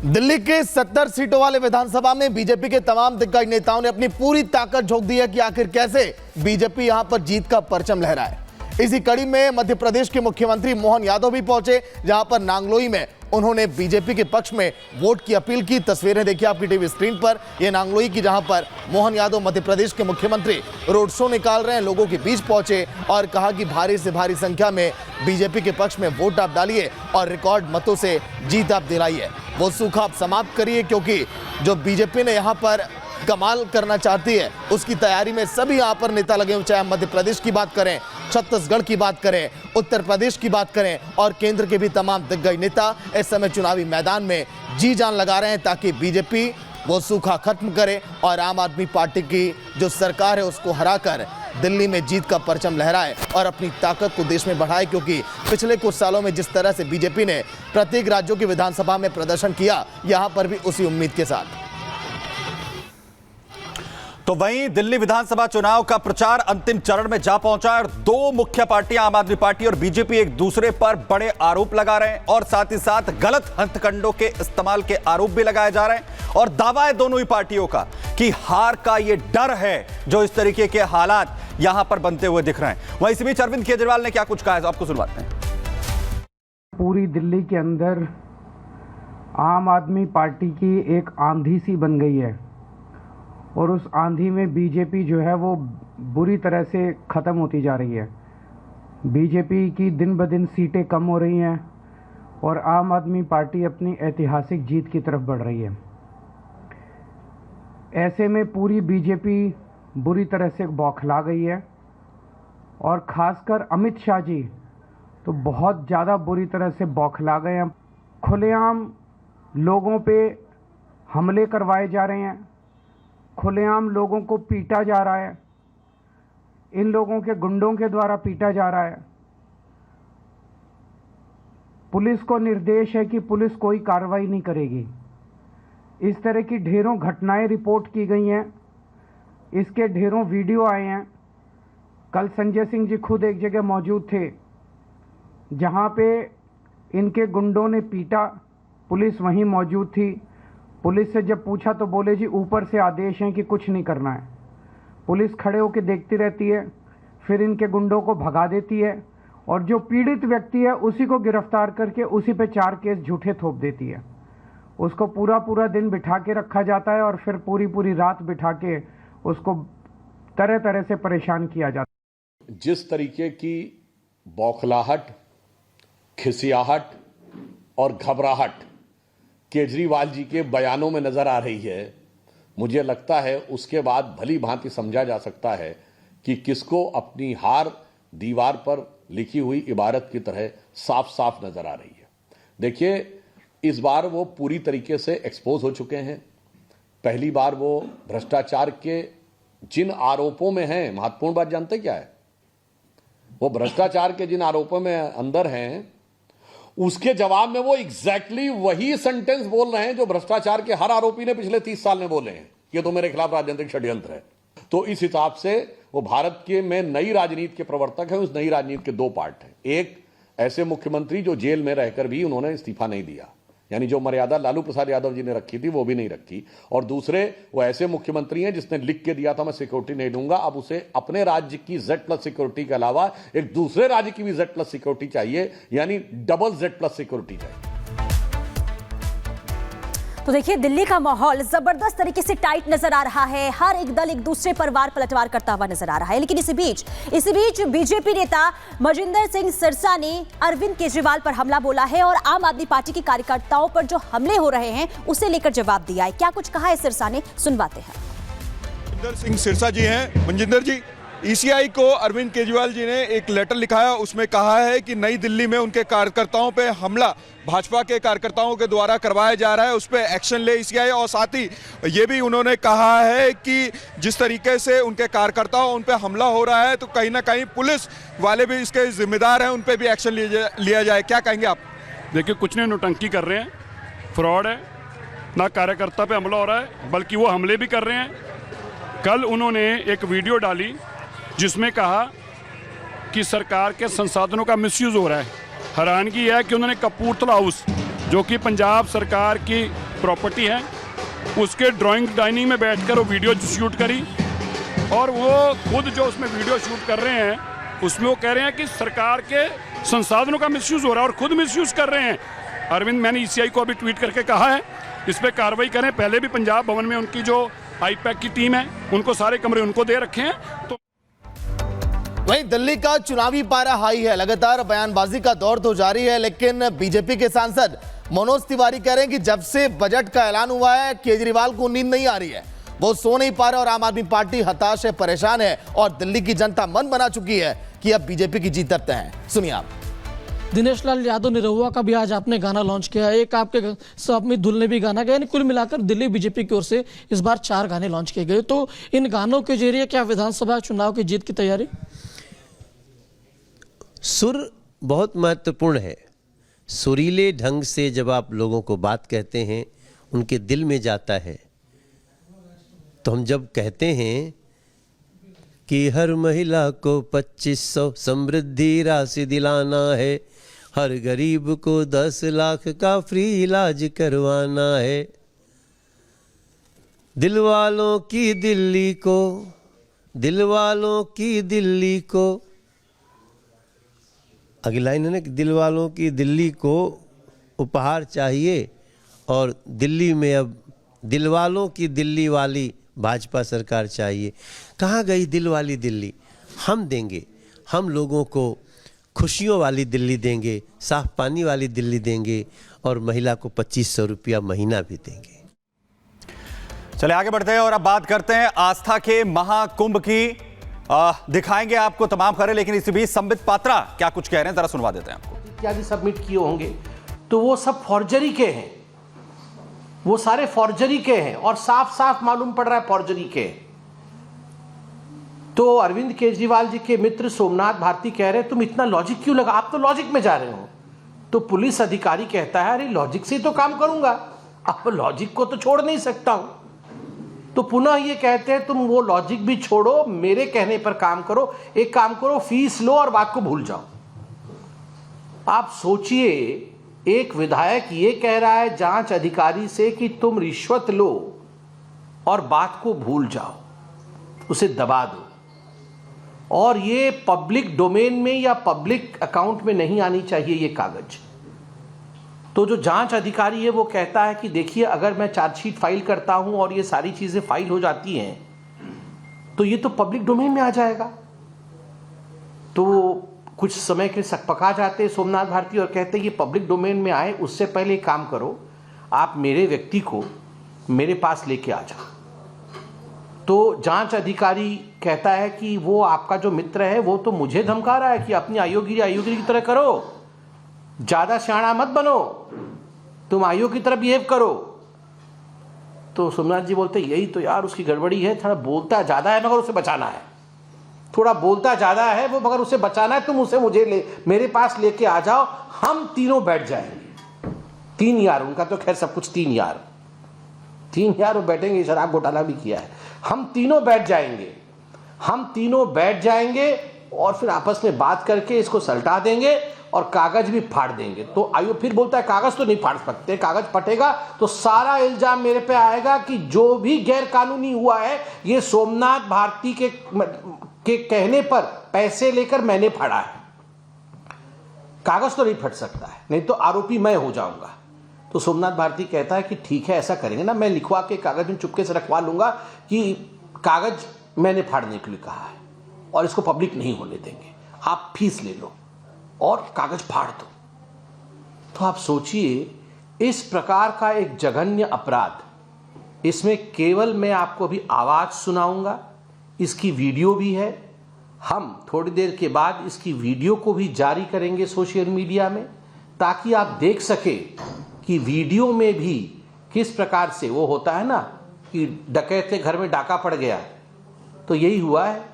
दिल्ली के 70 सीटों वाले विधानसभा में बीजेपी के तमाम दिग्गज नेताओं ने अपनी पूरी ताकत झोंक दी है कि आखिर कैसे बीजेपी यहां पर जीत का परचम लहराए। इसी कड़ी में मध्य प्रदेश के मुख्यमंत्री मोहन यादव भी पहुंचे, जहां पर नांगलोई में उन्होंने बीजेपी के पक्ष में वोट की अपील की। तस्वीरें देखिए आपकी टीवी स्क्रीन पर, यह नांगलोई की, जहां पर मोहन यादव मध्य प्रदेश के मुख्यमंत्री रोड शो निकाल रहे हैं, लोगों के बीच पहुंचे और कहा कि भारी से भारी संख्या में बीजेपी के पक्ष में वोट आप डालिए और रिकॉर्ड मतों से जीत आप दिलाइए। वो सूखा आप समाप्त करिए, क्योंकि जो बीजेपी ने यहाँ पर कमाल करना चाहती है उसकी तैयारी में सभी यहाँ पर नेता लगे हुए, चाहे मध्य प्रदेश की बात करें, छत्तीसगढ़ की बात करें, उत्तर प्रदेश की बात करें और केंद्र के भी तमाम दिग्गज नेता इस समय चुनावी मैदान में जी जान लगा रहे हैं ताकि बीजेपी वो सूखा खत्म करे और आम आदमी पार्टी की जो सरकार है उसको हराकर दिल्ली में जीत का परचम लहराए और अपनी ताकत को देश में बढ़ाए। क्योंकि पिछले कुछ सालों में जिस तरह से बीजेपी ने प्रत्येक राज्यों की विधानसभा में प्रदर्शन किया, यहां पर भी उसी उम्मीद के साथ। तो वहीं दिल्ली विधानसभा चुनाव का प्रचार अंतिम चरण में जा पहुंचा है और दो मुख्य पार्टियां आम आदमी पार्टी और बीजेपी एक दूसरे पर बड़े आरोप लगा रहे हैं और साथ ही साथ गलत हथकंडों के इस्तेमाल के आरोप भी लगाए जा रहे हैं और दावा है दोनों ही पार्टियों का कि हार का यह डर है जो इस तरीके के हालात यहां पर बनते हुए दिख रहे हैं। वहीं इसी बीच अरविंद केजरीवाल ने क्या कुछ कहा है, आपको सुनवाते हैं। पूरी दिल्ली के अंदर आम आदमी पार्टी की एक आंधी सी बन गई है और उस आंधी में बीजेपी जो है वो बुरी तरह से ख़त्म होती जा रही है। बीजेपी की दिन ब दिन सीटें कम हो रही हैं और आम आदमी पार्टी अपनी ऐतिहासिक जीत की तरफ बढ़ रही है। ऐसे में पूरी बीजेपी बुरी तरह से बौखला गई है और ख़ासकर अमित शाह जी तो बहुत ज़्यादा बुरी तरह से बौखला गए हैं। खुलेआम लोगों पे हमले करवाए जा रहे हैं, खुलेआम लोगों को पीटा जा रहा है, इन लोगों के गुंडों के द्वारा पीटा जा रहा है। पुलिस को निर्देश है कि पुलिस कोई कार्रवाई नहीं करेगी। इस तरह की ढेरों घटनाएं रिपोर्ट की गई हैं, इसके ढेरों वीडियो आए हैं। कल संजय सिंह जी खुद एक जगह मौजूद थे जहां पे इनके गुंडों ने पीटा, पुलिस वहीं मौजूद थी। पुलिस से जब पूछा तो बोले जी ऊपर से आदेश हैं कि कुछ नहीं करना है। पुलिस खड़े होकर देखती रहती है, फिर इनके गुंडों को भगा देती है और जो पीड़ित व्यक्ति है उसी को गिरफ्तार करके उसी पे 4 केस झूठे थोप देती है। उसको पूरा दिन बिठा के रखा जाता है और फिर पूरी रात बिठा के उसको तरह तरह से परेशान किया जाता है। जिस तरीके की बौखलाहट, खिसियाहट और घबराहट केजरीवाल जी के बयानों में नजर आ रही है, मुझे लगता है उसके बाद भली भांति समझा जा सकता है कि किसको अपनी हार दीवार पर लिखी हुई इबारत की तरह साफ साफ नजर आ रही है। देखिए, इस बार वो पूरी तरीके से एक्सपोज हो चुके हैं। पहली बार वो भ्रष्टाचार के जिन आरोपों में हैं, महत्वपूर्ण बात जानते क्या है, वो भ्रष्टाचार के जिन आरोपों में अंदर हैं उसके जवाब में वो एग्जैक्टली वही सेंटेंस बोल रहे हैं जो भ्रष्टाचार के हर आरोपी ने पिछले 30 साल में बोले हैं, ये तो मेरे खिलाफ राजनीतिक षड्यंत्र है। तो इस हिसाब से वो भारत के में नई राजनीति के प्रवर्तक हैं। उस नई राजनीति के 2 पार्ट हैं। एक, ऐसे मुख्यमंत्री जो जेल में रहकर भी उन्होंने इस्तीफा नहीं दिया, यानी जो मर्यादा लालू प्रसाद यादव जी ने रखी थी वो भी नहीं रखी। और दूसरे, वो ऐसे मुख्यमंत्री हैं जिसने लिख के दिया था मैं सिक्योरिटी नहीं दूंगा, अब उसे अपने राज्य की Z+ सिक्योरिटी के अलावा एक दूसरे राज्य की भी Z+ सिक्योरिटी चाहिए, यानी डबल Z+ सिक्योरिटी चाहिए। तो देखिए, दिल्ली का माहौल जबरदस्त तरीके से टाइट नजर आ रहा है। हर एक दल एक दूसरे पर वार पलटवार करता हुआ नजर आ रहा है। लेकिन इसी बीच बीजेपी नेता मजिंदर सिंह सिरसा ने अरविंद केजरीवाल पर हमला बोला है और आम आदमी पार्टी के कार्यकर्ताओं पर जो हमले हो रहे हैं उसे लेकर जवाब दिया है। क्या कुछ कहा है सिरसा ने, सुनवाते हैं। मजिंदर सिंह सिरसा जी हैं। मजिंदर जी, ECI को अरविंद केजरीवाल जी ने एक लेटर लिखा है, उसमें कहा है कि नई दिल्ली में उनके कार्यकर्ताओं पे हमला भाजपा के कार्यकर्ताओं के द्वारा करवाया जा रहा है, उस पर एक्शन ले ECI। और साथ ही ये भी उन्होंने कहा है कि जिस तरीके से उनके कार्यकर्ताओं उन पर हमला हो रहा है तो कहीं ना कहीं पुलिस वाले भी इसके जिम्मेदार हैं, उन पर भी एक्शन लिया जाए। क्या कहेंगे आप? देखिए, कुछ ने नौटंकी कर रहे हैं, फ्रॉड है, ना कार्यकर्ता पे हमला हो रहा है बल्कि वो हमले भी कर रहे हैं। कल उन्होंने एक वीडियो डाली जिसमें कहा कि सरकार के संसाधनों का मिसयूज हो रहा है। हैरानगी है कि उन्होंने कपूरथला हाउस, जो कि पंजाब सरकार की प्रॉपर्टी है, उसके ड्राइंग डाइनिंग में बैठकर वो वीडियो शूट करी और वो खुद जो उसमें वीडियो शूट कर रहे हैं उसमें वो कह रहे हैं कि सरकार के संसाधनों का मिसयूज हो रहा है और खुद मिसयूज कर रहे हैं। अरविंद, मैंने ईसीआई को अभी ट्वीट करके कहा है इस पर कार्रवाई करें। पहले भी पंजाब भवन में उनकी जो आईपैक की टीम है उनको सारे कमरे उनको दे रखे हैं। तो वहीं दिल्ली का चुनावी पारा हाई है, लगातार बयानबाजी का दौर तो जारी है, लेकिन बीजेपी के सांसद मनोज तिवारी कह रहे हैं कि जब से बजट का ऐलान हुआ है केजरीवाल को नींद नहीं आ रही है, वो सो नहीं पा रहे और आम आदमी पार्टी हताश है, परेशान है और दिल्ली की जनता मन बना चुकी है कि अब बीजेपी की जीत तय है। सुनिए आप। दिनेश लाल यादव निरहुआ का भी आज आपने गाना लॉन्च किया, एक आपके समित धुल ने भी गाना गाया, कुल मिलाकर दिल्ली बीजेपी की ओर से इस बार 4 गाने लॉन्च किए गए। तो इन गानों के जरिए क्या विधानसभा चुनाव की जीत की तैयारी? सुर बहुत महत्वपूर्ण है। सुरीले ढंग से जब आप लोगों को बात कहते हैं उनके दिल में जाता है। तो हम जब कहते हैं कि हर महिला को 2500 समृद्धि राशि दिलाना है, हर गरीब को 10 लाख का फ्री इलाज करवाना है, दिल वालों की दिल्ली को, दिल वालों की दिल्ली को, अगली लाइन है ना कि दिल वालों की दिल्ली को उपहार चाहिए और दिल्ली में अब दिल वालों की दिल्ली वाली भाजपा सरकार चाहिए। कहाँ गई दिल वाली दिल्ली? हम देंगे, हम लोगों को खुशियों वाली दिल्ली देंगे, साफ पानी वाली दिल्ली देंगे और महिला को 2500 रुपया महीना भी देंगे। चले आगे बढ़ते हैं और अब बात करते हैं आस्था के महाकुंभ की। दिखाएंगे आपको तमाम खबरें, लेकिन इसी बीच संबित पात्रा क्या कुछ कह रहे हैं जरा सुनवा देते हैं आपको। इत्यादि सबमिट किए होंगे तो वो सब फॉर्जरी के हैं, वो सारे फॉर्जरी के हैं और साफ साफ मालूम पड़ रहा है फॉर्जरी के। तो अरविंद केजरीवाल जी के मित्र सोमनाथ भारती कह रहे हैं तुम इतना लॉजिक क्यों लगा, आप तो लॉजिक में जा रहे हो। तो पुलिस अधिकारी कहता है अरे लॉजिक से ही तो काम करूंगा, अब लॉजिक को तो छोड़ नहीं सकता हूं। तो पुनः ये कहते हैं तुम वो लॉजिक भी छोड़ो, मेरे कहने पर काम करो, एक काम करो फीस लो और बात को भूल जाओ। आप सोचिए, एक विधायक ये कह रहा है जांच अधिकारी से कि तुम रिश्वत लो और बात को भूल जाओ, उसे दबा दो, और ये पब्लिक डोमेन में या पब्लिक अकाउंट में नहीं आनी चाहिए ये कागज। तो जो जांच अधिकारी है वो कहता है कि देखिए अगर मैं चार्जशीट फाइल करता हूं और ये सारी चीजें फाइल हो जाती हैं तो ये तो पब्लिक डोमेन में आ जाएगा। तो कुछ समय के सकपका जाते सोमनाथ भारती और कहते ये पब्लिक डोमेन में आए उससे पहले एक काम करो, आप मेरे व्यक्ति को मेरे पास लेके आ जाओ। तो जांच अधिकारी कहता है कि वो आपका जो मित्र है वो तो मुझे धमका रहा है कि अपनी आयोगिरी की तरह करो, ज्यादा सियाना मत बनो, तुम आयोग की तरह बिहेव करो। तो सोमनाथ जी बोलते यही तो यार उसकी गड़बड़ी है, थोड़ा बोलता ज्यादा है मगर उसे बचाना है, थोड़ा बोलता ज्यादा है वो मगर उसे बचाना है, तुम उसे मेरे पास लेके आ जाओ, हम तीनों बैठ जाएंगे। 3 यार, उनका तो खैर सब कुछ 3 यार वो बैठेंगे, शराब घोटाला भी किया है। हम तीनों बैठ जाएंगे और फिर आपस में बात करके इसको सलटा देंगे और कागज भी फाड़ देंगे। तो आयोग फिर बोलता है कागज तो नहीं फाड़ सकते, कागज फटेगा तो सारा इल्जाम मेरे पे आएगा कि जो भी गैर कानूनी हुआ है ये सोमनाथ भारती के कहने पर पैसे लेकर मैंने फाड़ा है। कागज तो नहीं फट सकता है, नहीं तो आरोपी मैं हो जाऊंगा। तो सोमनाथ भारती कहता है कि ठीक है ऐसा करेंगे ना, मैं लिखवा के कागज में चुपके से रखवा लूंगा कि कागज मैंने फाड़ने के लिए कहा है और इसको पब्लिक नहीं होने देंगे, आप फीस ले लो और कागज फाड़ दो। तो आप सोचिए, इस प्रकार का एक जघन्य अपराध, इसमें केवल मैं आपको भी आवाज सुनाऊंगा, इसकी वीडियो भी है, हम थोड़ी देर के बाद इसकी वीडियो को भी जारी करेंगे सोशल मीडिया में ताकि आप देख सके कि वीडियो में भी किस प्रकार से वो होता है ना कि डकैत के घर में डाका पड़ गया, तो यही हुआ है।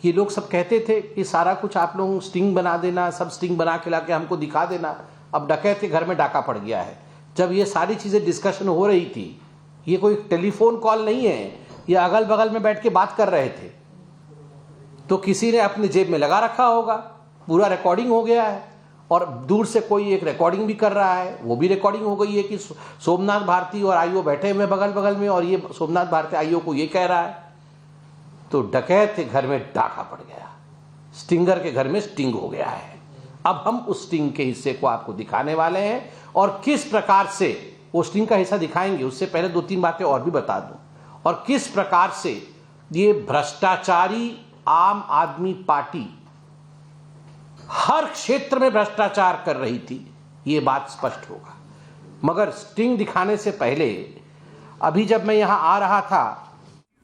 ये लोग सब कहते थे कि सारा कुछ आप लोग स्टिंग बना देना, सब स्टिंग बना के लाके हमको दिखा देना, अब डकैत के घर में डाका पड़ गया है। जब ये सारी चीज़ें डिस्कशन हो रही थी, ये कोई टेलीफोन कॉल नहीं है, ये अगल बगल में बैठ के बात कर रहे थे, तो किसी ने अपनी जेब में लगा रखा होगा, पूरा रिकॉर्डिंग हो गया है और दूर से कोई एक रिकॉर्डिंग भी कर रहा है, वो भी रिकॉर्डिंग हो गई है कि सोमनाथ भारती और आईओ बैठे हुए बगल बगल में और ये सोमनाथ भारती आईओ को ये कह रहा है। तो डकैत के घर में डाका पड़ गया, स्टिंगर के घर में स्टिंग हो गया है। अब हम उस स्टिंग के हिस्से को आपको दिखाने वाले हैं और किस प्रकार से वो स्टिंग का हिस्सा दिखाएंगे। उससे पहले 2-3 बातें और भी बता दूं, और किस प्रकार से ये भ्रष्टाचारी आम आदमी पार्टी हर क्षेत्र में भ्रष्टाचार कर रही थी, ये बात स्पष्ट होगा। मगर स्टिंग दिखाने से पहले अभी जब मैं यहां आ रहा था